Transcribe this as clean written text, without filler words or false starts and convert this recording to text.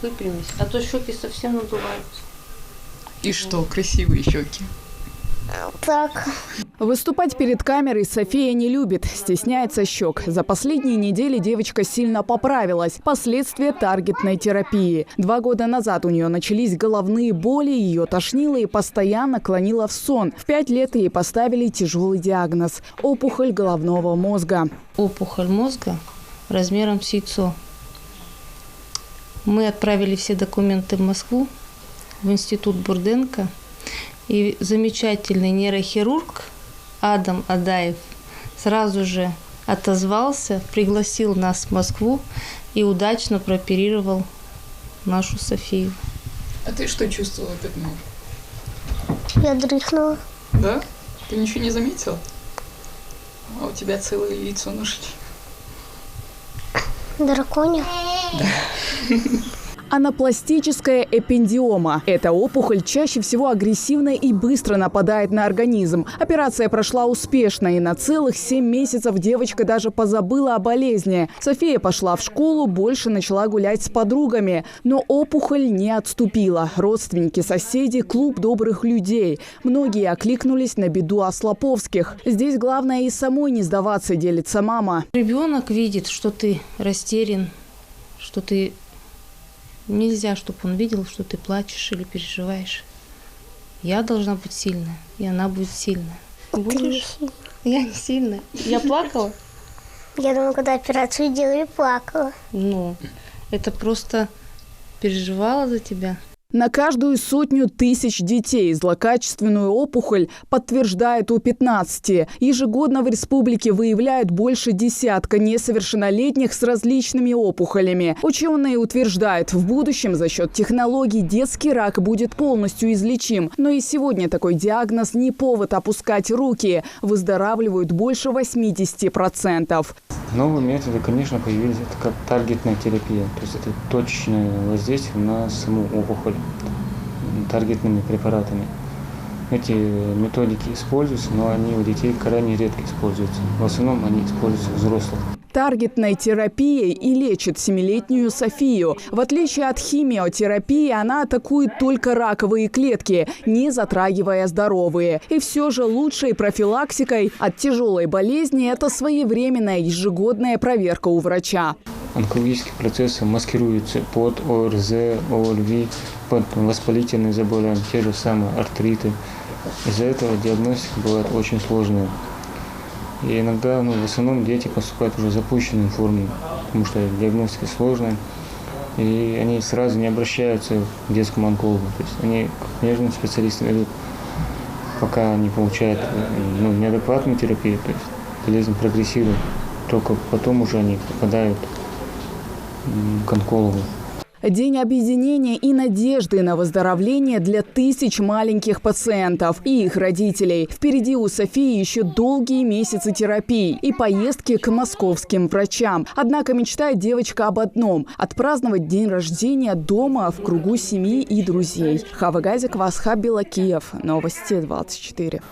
Выпрямись, а то щеки совсем надуваются. И что, красивые щеки? Так. Выступать перед камерой София не любит, стесняется щек. За последние недели девочка сильно поправилась. Последствия таргетной терапии. 2 года назад у нее начались головные боли, ее тошнило и постоянно клонило в сон. В 5 лет ей поставили тяжелый диагноз – опухоль головного мозга. Опухоль мозга размером с яйцо. Мы отправили все документы в Москву, в институт Бурденко. И замечательный нейрохирург Адам Адаев сразу же отозвался, пригласил нас в Москву и удачно прооперировал нашу Софию. А ты что чувствовала в этот момент? Я дрыхнула. Да? Ты ничего не заметила? А у тебя целое яйцо нашли. Драконя. Анапластическая эпендиома. Эта опухоль чаще всего агрессивна и быстро нападает на организм. Операция прошла успешно, и на целых 7 месяцев девочка даже позабыла о болезни. София пошла в школу, больше начала гулять с подругами. Но опухоль не отступила. Родственники, соседи, клуб добрых людей. Многие окликнулись на беду Ослоповских. Здесь главное и самой не сдаваться, делится мама. Ребенок видит, что ты растерян, что ты... Нельзя, чтобы он видел, что ты плачешь или переживаешь. Я должна быть сильная, и она будет сильная. Будешь? Я не сильная. Я плакала? Я думала, когда операцию делали, плакала. Ну, это просто переживала за тебя. На каждую 100 тысяч детей злокачественную опухоль подтверждают у 15. Ежегодно в республике выявляют больше десятка несовершеннолетних с различными опухолями. Ученые утверждают, в будущем за счет технологий детский рак будет полностью излечим. Но и сегодня такой диагноз не повод опускать руки. Выздоравливают больше 80%. Новые методы, конечно, появились, это как таргетная терапия, то есть это точечное воздействие на саму опухоль таргетными препаратами. Эти методики используются, но они у детей крайне редко используются. В основном они используются у взрослых. Таргетной терапией и лечит 7-летнюю Софию. В отличие от химиотерапии, она атакует только раковые клетки, не затрагивая здоровые. И все же лучшей профилактикой от тяжелой болезни – это своевременная ежегодная проверка у врача. Онкологические процессы маскируются под ОРЗ, ОРВИ, под воспалительные заболевания, те же самые артриты. Из-за этого диагностика бывает очень сложная. И иногда, в основном дети поступают уже в запущенной форме, потому что диагностика сложная, и они сразу не обращаются к детскому онкологу. То есть они к нежным специалистам идут, пока они получают неадекватную терапию, то есть болезнь прогрессирует, только потом уже они попадают к онкологу. День объединения и надежды на выздоровление для тысяч маленьких пациентов и их родителей. Впереди у Софии еще долгие месяцы терапии и поездки к московским врачам. Однако мечтает девочка об одном – отпраздновать день рождения дома в кругу семьи и друзей. Хава Газикова, Асхаб Белакиев. Новости 24.